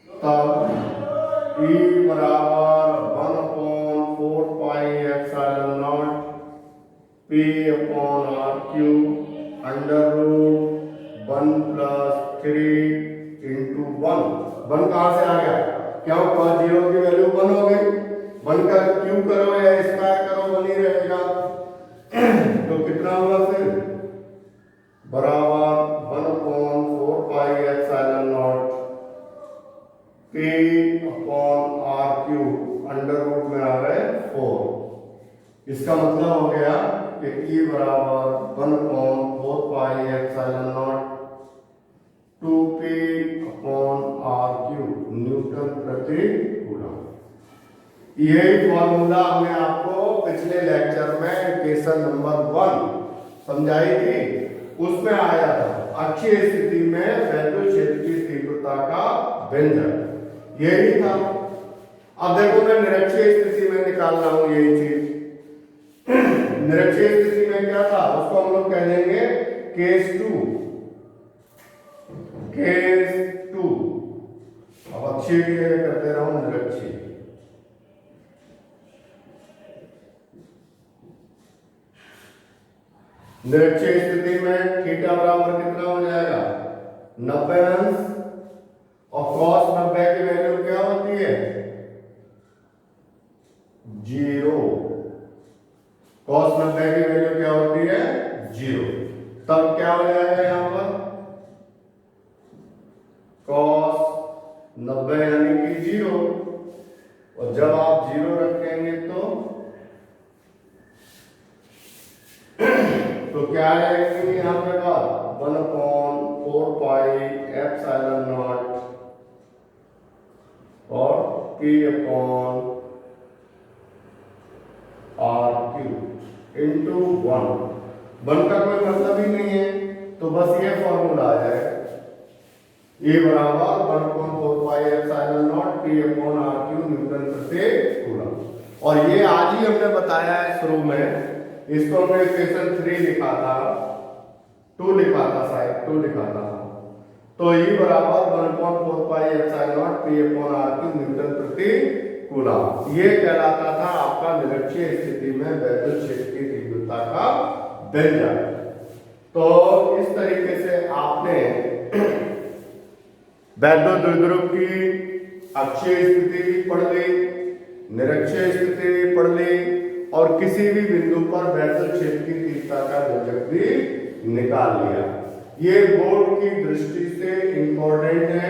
तब E बराबर 1/4 पाई एप्सिलॉन नॉट P अपॉन R3 under root 1 plus 3 into 1। 1 कहां से आ गया, क्यों, cos 0 की वैल्यू 1 हो गई, 1 का क्यूब करो या स्क्वायर करो 1 ही रहेगा। तो कितना होगा फिर, बराबर 1/4 पाई एप्सिलॉन नॉट इसका मतलब हो गया कि E बराबर 1/4πε0 2p/r³ न्यूटन प्रति कूलम। यही फॉर्मूला हमने आपको पिछले लेक्चर में इक्वेशन नंबर 1 समझाई थी, उसमें आया था अक्षीय स्थिति में वैद्युत क्षेत्र की तीव्रता का व्यंजक, यही था। अब देखो मैं निरक्षीय स्थिति में निकाल रहा हूं यही चीज। निरक्षीय स्थिति में क्या था, उसको हम लोग कह देंगे केस 2। अब अक्षीय के लिए करते रहा हूं निरक्षीय। निरक्षीय स्थिति में थीटा बराबर कितना हो जाएगा 90 अंश, और cos 90 की वैल्यू क्या होती है 0। cos 90 की वैल्यू क्या होती है 0। तब क्या हो जाएगा यहां पर cos 90 यानी कि 0, और जब आप 0 रखेंगे तो क्या आएगी यहां पे बात 1/4πε0 और p/r³ इंटू 1। 1 का कोई मतलब ही नहीं है, तो बस ये फॉर्मूला आ जाएगा E बराबर 1/4πε0 p/r³ न्यूटन प्रति कूलम। और ये आज ही हमने बताया है शुरू में, इसको हमने इक्वेशन 3 लिखा था, 2 लिखा था शायद, 2 लिखा था। तो E बराबर 1/4πε0 p/r³ न्यूटन प्रति कूलम, ये कहलाता था आपका निरक्षीय स्थिति में वैद्युत क्षेत्र की तीव्रता का व्यंजक। तो इस तरीके से आपने वैद्युत द्विध्रुव की अक्षीय स्थिति भी पढ़ ली, निरक्षीय स्थिति भी पढ़ ली, और किसी भी बिंदु पर वैद्युत क्षेत्र की तीव्रता का व्यंजक भी निकाल लिया। ये बोर्ड की दृष्टि से इंपॉर्टेंट है,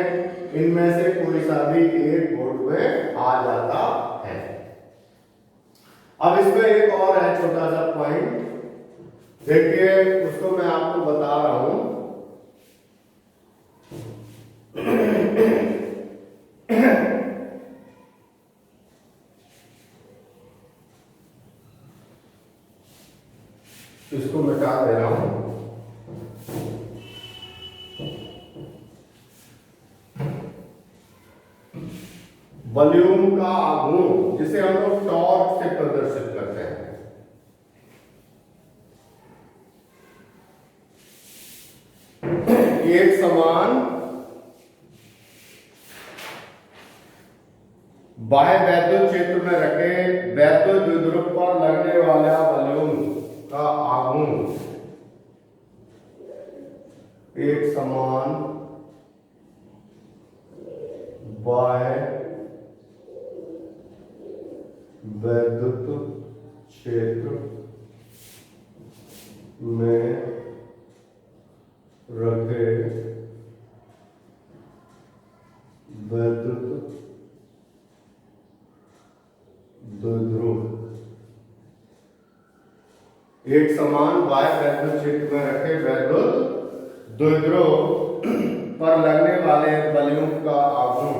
इनमें से कोई सा भी एक बोर्ड में आ जाता है। अब इसमें एक और है छोटा सा पॉइंट, देखिए उसको मैं आपको बता रहा हूं। इसको मिटा दे रहा हूं। वॉल्यूम का आघूर्ण, जिसे हम लोग टॉर्क से प्रदर्शित करते हैं, एक समान बाह्य वैद्युत क्षेत्र में रखे वैद्युत द्विध्रुव पर लगने वाला वॉल्यूम का आघूर्ण एक समान बाह्य वैद्युत क्षेत्र में रखे वैद्युत द्विध्रुव, एक समान बाह्य वैद्युत क्षेत्र में रखे वैद्युत द्विध्रुव पर लगने वाले वॉल्यूम का आघूर्ण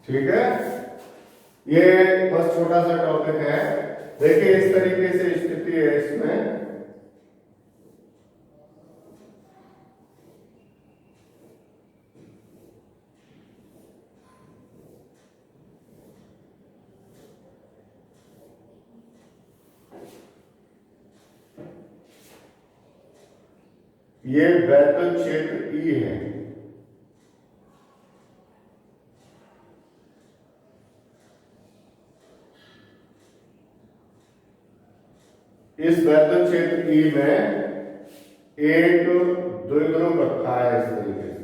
ठीक है। ये बस छोटा सा टॉपिक है। देखिए इस तरीके से स्थिति है इसमें, ये वैद्युत क्षेत्र E है, इस वैद्युत क्षेत्र E में एक द्विध्रुव रखा है इस तरीके से।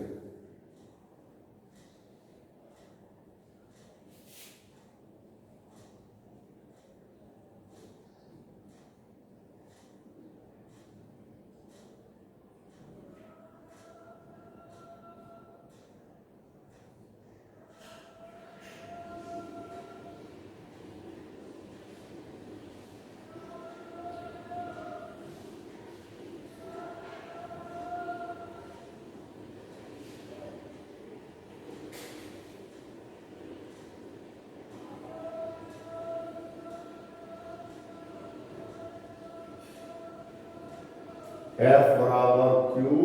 F बराबर क्यू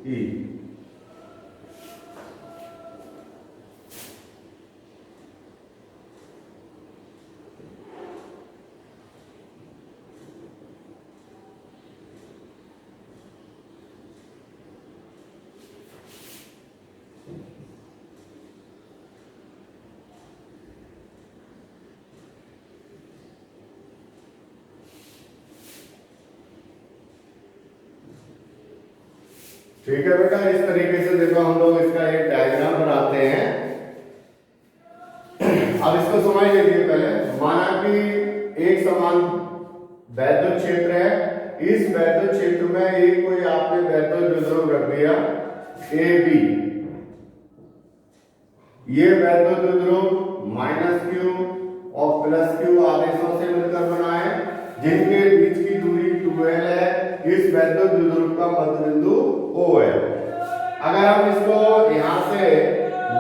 ई। ठीक है बेटा, इस तरीके से देखो हम लोग इसका एक डायग्राम बनाते हैं। अब इसको समझ लीजिए पहले। माना कि एक समान वैद्युत क्षेत्र है, इस वैद्युत क्षेत्र में एक कोई आपने वैद्युत द्विध्रुव रख दिया ए बी। ये वैद्युत द्विध्रुव माइनस क्यू और प्लस क्यू आवेशों से मिलकर बना है, जिनके बीच की दूरी 2l है। इस वैद्युत द्विध्रुव का मध्य बिंदु O है। अगर हम इसको यहां से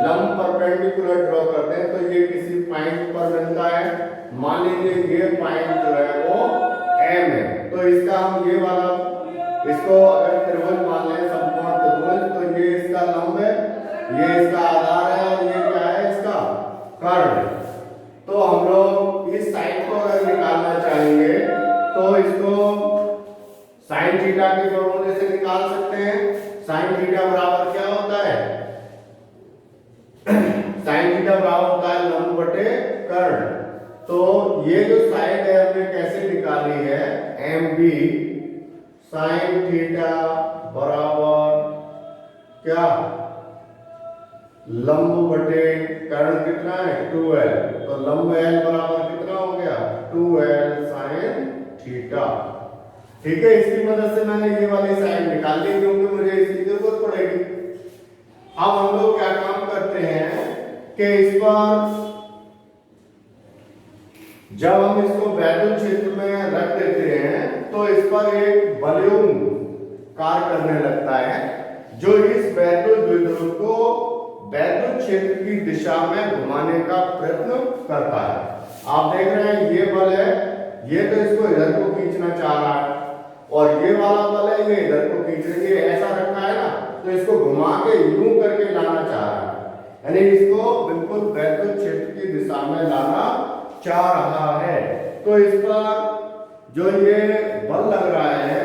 लंब परपेंडिकुलर ड्रॉ करते हैं तो ये किसी पॉइंट पर मिलता है। मान लीजिए ये पॉइंट जो है वो M है, तो इसका हम ये वाला इसको अगर त्रिभुज मान लें, समकोण त्रिभुज, तो ये इसका लंब है, ये इसका आधार है और ये क्या है, इसका कर्ण। तो हम लोग इस साइड को अगर निकालना चाहेंगे तो इसको साइन थीटा के फॉर्मूले से निकाल सकते हैं। साइन थीटा बराबर क्या होता है? साइन थीटा बराबर होता है लंब बटे कर्ण। तो ये जो साइड है हमने कैसे निकाली है, एम बी साइन थीटा बराबर क्या, लंब बटे कर्ण कितना है 2l। तो लंब l बराबर कितना हो गया 2l साइन थीटा। ठीक है, इसकी मदद से मैंने ये वाली साइड निकाल ली क्योंकि मुझे इसकी जरूरत पड़ेगी। अब हम लोग क्या काम करते हैं कि इस पर जब हम इसको वैद्युत क्षेत्र में रख देते हैं तो इस पर एक बलयून कार्य करने लगता है, जो इस वैद्युत द्विध्रुव को वैद्युत क्षेत्र की दिशा में घुमाने का प्रयत्न करता है। आप देख रहे हैं ये बल है, ये तो इसको इधर को खींचना चाह रहा है और ये वाला बल है ये इधर को खींच रही है। ऐसा रखा है ना, तो इसको घुमा के यूं करके लाना चाह रहा है, यानी इसको बिल्कुल वैद्युत क्षेत्र की दिशा में लाना चाह रहा है। तो इस पर जो ये बल लग रहा है,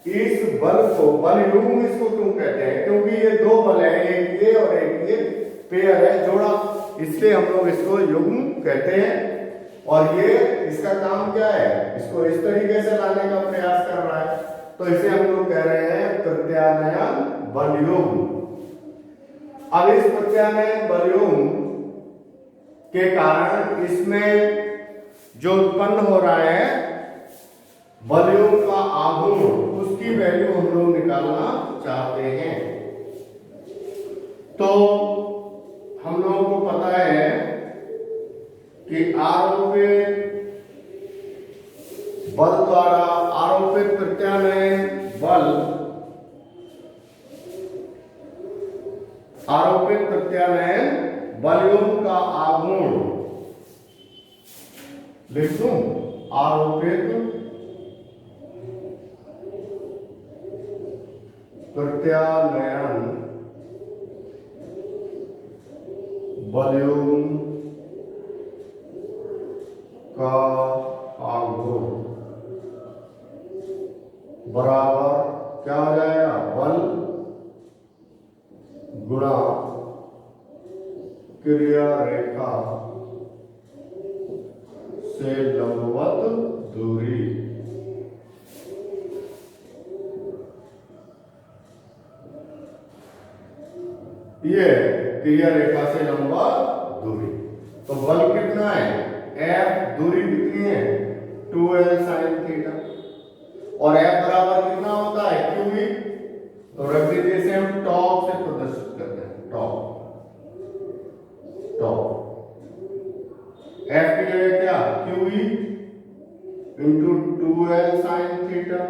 इस बल को बल युग्म इसको क्यों कहते हैं, क्योंकि ये दो बल है, एक ये और एक ये पेयर है, जोड़ा, इसलिए हम लोग इसको युग्म कहते हैं। और ये इसका काम क्या है, इसको इस तरीके से लाने का प्रयास कर रहा है, तो इसे हम लोग कह रहे हैं प्रत्यानयन बलयुग्म। अब इस प्रत्यानयन बलयुग्म के कारण इसमें जो उत्पन्न हो रहा है बलयुग्म का आघूर्ण, उसकी वैल्यू हम लोग निकालना चाहते हैं। तो हम लोगों को पता है कि आरोपित बल द्वारा आरोपित प्रत्यानयन बल, आरोपित प्रत्यानयन बलयुग्म का आघूर्ण लिख दूं, आरोपित प्रत्यानयन बलयुग्म का आघूर्ण बराबर क्या हो जाएगा, बल गुणा क्रिया रेखा से लंबवत दूरी। ये क्रिया रेखा से लंबा दूरी। तो बल कितना है F, दूरी कितनी है 2L sin थीटा, और F बराबर कितना होता है QE। तो रख दीजिए, इसे हम टॉप से प्रदर्शित करते हैं, टॉप F की जगह क्या QE into 2L sin theta.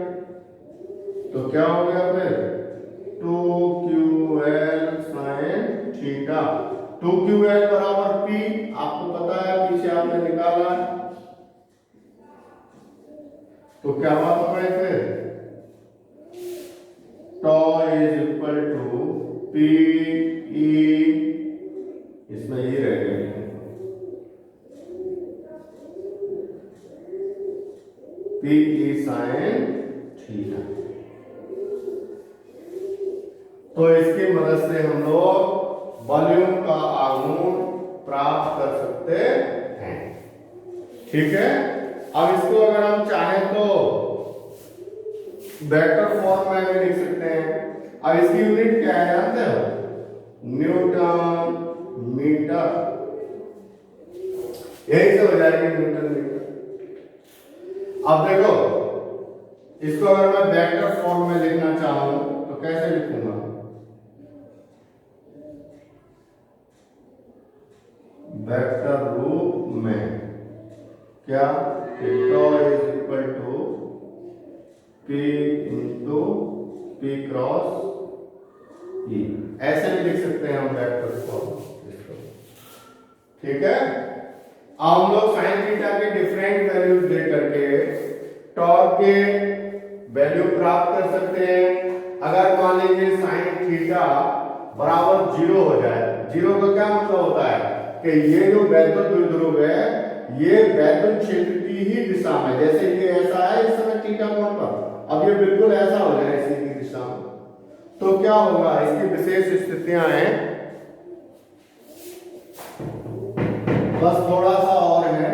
तो क्या हो गया फिर 2QL sin थीटा। 2QL बराबर P, आपको पता है, पीछे आपने निकाला है। तो क्या बात हो गई फिर tau is equal to P E, इसमें ये रह गया पी ई साइन थीटा। तो इसकी मदद से हम लोग वॉल्यूम का आघूर्ण प्राप्त कर सकते हैं। ठीक है, अब इसको अगर हम चाहें तो वेक्टर फॉर्म में भी लिख सकते हैं। अब इसकी यूनिट क्या है जानते हो, न्यूटन मीटर, यही से हो जाएगी न्यूटन मीटर। अब देखो, इसको अगर मैं वेक्टर फॉर्म में लिखना चाहूं तो कैसे लिखूंगा, वेक्टर रूप में क्या, tau is equal to P into P cross E, ऐसे भी लिख सकते हैं हम वेक्टर फॉर्म। ठीक है, अब हम लोग साइन थीटा के डिफरेंट वैल्यूज दे करके टॉर्क के वैल्यू प्राप्त कर सकते हैं। अगर मान लीजिए साइन थीटा बराबर 0 हो जाए, 0 का क्या मतलब होता है कि ये जो वैद्युत द्विध्रुव है ये वैद्युत क्षेत्र की ही दिशा में, जैसे ये ऐसा है इस समय थीटा कोण पर, अब ये बिल्कुल ऐसा हो जाए इसी की दिशा में, तो क्या होगा, इसकी विशेष स्थितियां हैं, बस थोड़ा सा और है।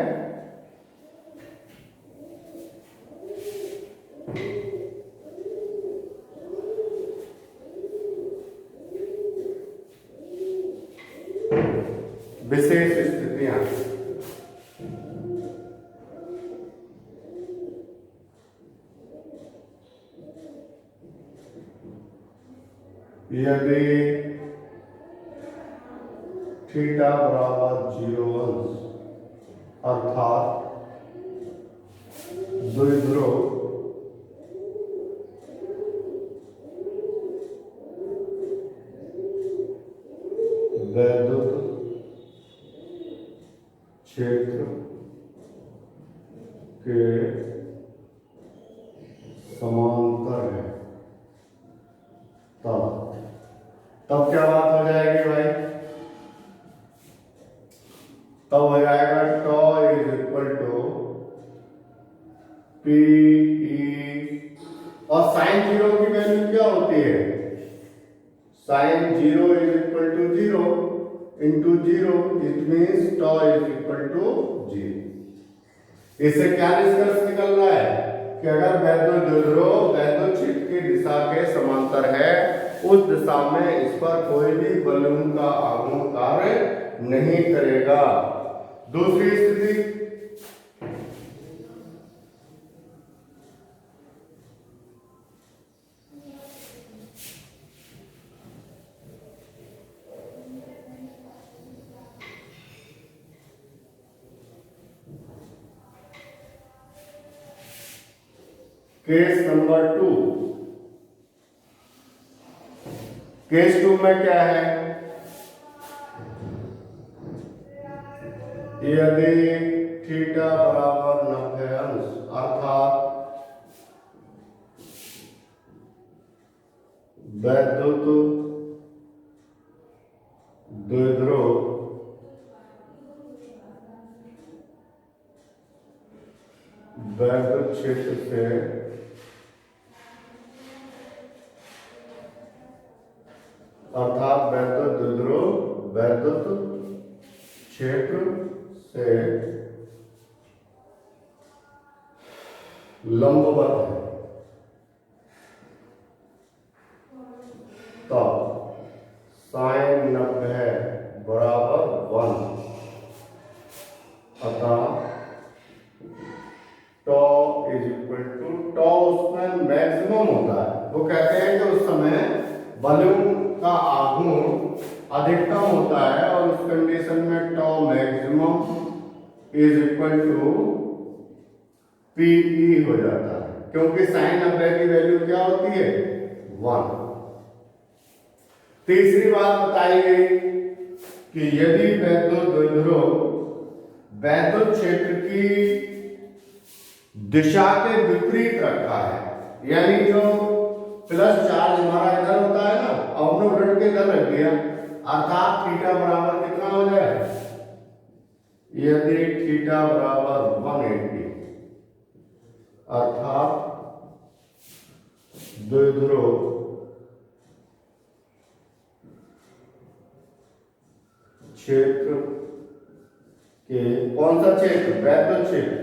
विशेष स्थितियां, यदि थीटा बराबर 0 अंश अर्थात द्विध्रुव वैद्युत क्षेत्र के समांतर है, तब क्या बात हो जाएगी भाई, तब हो जाएगा tau is equal to P E, और साइन 0 की वैल्यू क्या होती है, sine 0 is equal to 0 into 0, it means tau is equal to 0। इससे क्या निष्कर्ष निकल रहा है कि अगर वैद्युत द्विध्रुव वैद्युत क्षेत्र की दिशा के समांतर है, उस दिशा में इस पर कोई भी वॉल्यूम का आघूर्ण कार्य नहीं करेगा। दूसरी स्थिति, केस नंबर 2। केस 2 में क्या है, यदि थीटा बराबर 90 अंश अर्थात वैद्युत द्विध्रुव वैद्युत क्षेत्र से अर्थात वैद्युत द्विध्रुव वैद्युत क्षेत्र से लंबवत है, तब साइन अतः टॉ इज इक्वल टू, टॉ उसमें मैक्सिमम होता है। वो कहते हैं कि उस समय वॉल्यूम का आघूर्ण अधिकतम होता है और उस कंडीशन में tau maximum is equal to P E हो जाता है, क्योंकि साइन 90 की वैल्यू क्या होती है 1। तीसरी बात बताई गई कि यदि वैद्युत द्विध्रुव वैद्युत क्षेत्र की दिशा के विपरीत रखा है, यानी जो प्लस चार्ज हमारा इधर होता है ना, हमने उलट के इधर रख दिया, अर्थात थीटा बराबर कितना हो जाए, यदि थीटा बराबर 180, अर्थात द्विध्रुव क्षेत्र के, कौन सा क्षेत्र, वैद्युत क्षेत्र,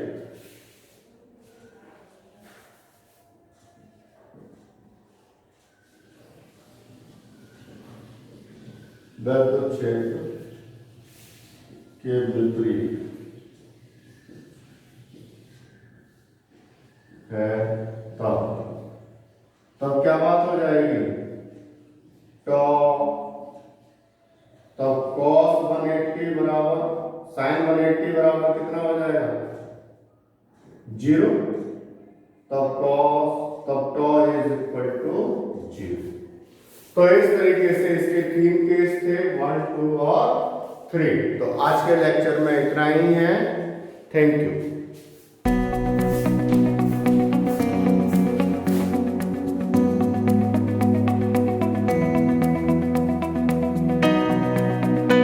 वैद्युत क्षेत्र के विपरीत है, तब क्या बात हो जाएगी, तो तब cos 180 बराबर sin 180 बराबर कितना हो जाएगा 0, तब टॉ इज इक्वल टू 0। तो इस तरीके से इसके 3 केस थे, 1, 2 और 3। तो आज के लेक्चर में इतना ही है। Thank you.